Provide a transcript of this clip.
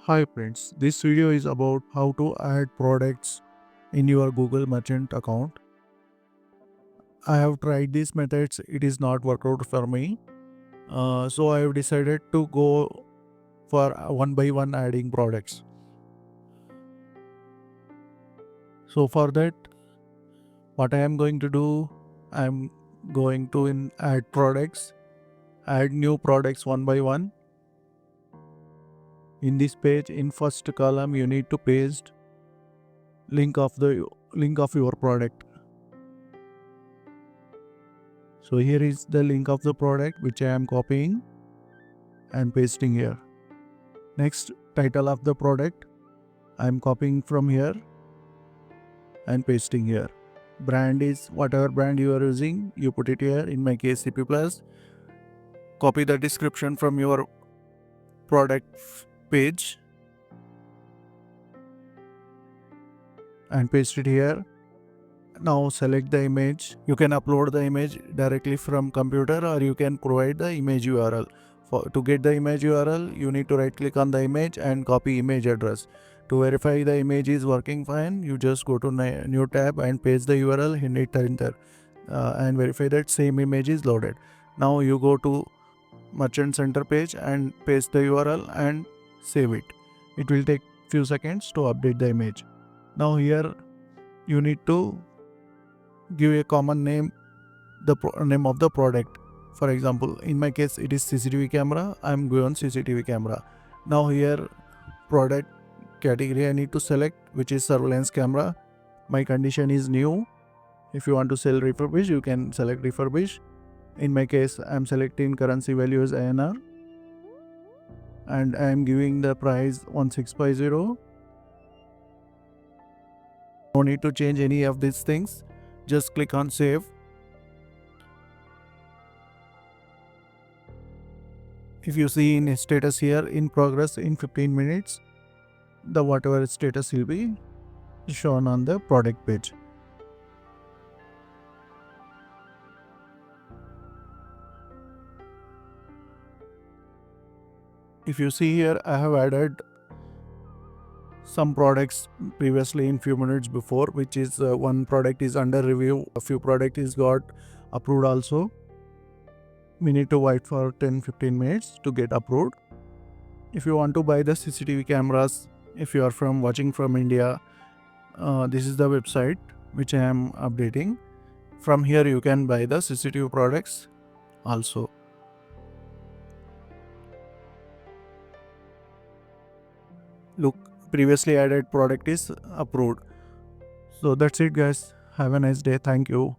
Hi friends, this video is about how to add products in your Google Merchant account. I have tried these methods, it is not worked out for me. So I have decided to go for one by one adding products. So for that, what I am going to do, I am going to add products, add new products one by one. In this page, in first column, you need to paste link of your product. So here is the link of the product which I am copying and pasting here. Next, title of the product I am copying from here and pasting here. Brand is whatever brand you are using, you put it here. In my case, CP Plus. Copy the description from your product page and paste it here. Now select the image. You can upload the image directly from computer or you can provide the image URL. To get the image URL, you need to right click on the image and copy image address. To verify the image is working fine, you just go to new tab and paste the URL, hit enter and verify that same image is loaded. Now you go to Merchant Center page and paste the URL and save it. It will take few seconds to update the image. Now here you need to give a common name, the name of the product. For example, in my case it is CCTV camera. I am going on CCTV camera. Now here product category I need to select, which is surveillance camera. My condition is new. If you want to sell refurbished, you can select refurbished. In my case, I am selecting currency value as INR and I am giving the price 1650. No need to change any of these things. Just click on save. If you see in status here, in progress in 15 minutes, the whatever status will be shown on the product page. If you see here, I have added some products previously in few minutes before, which is one product is under review, a few product is got approved also. We need to wait for 10-15 minutes to get approved. If you want to buy the CCTV cameras, if you are watching from India, this is the website which I am updating. From here you can buy the CCTV products also. Look, previously added product is approved. So that's it guys. Have a nice day. Thank you.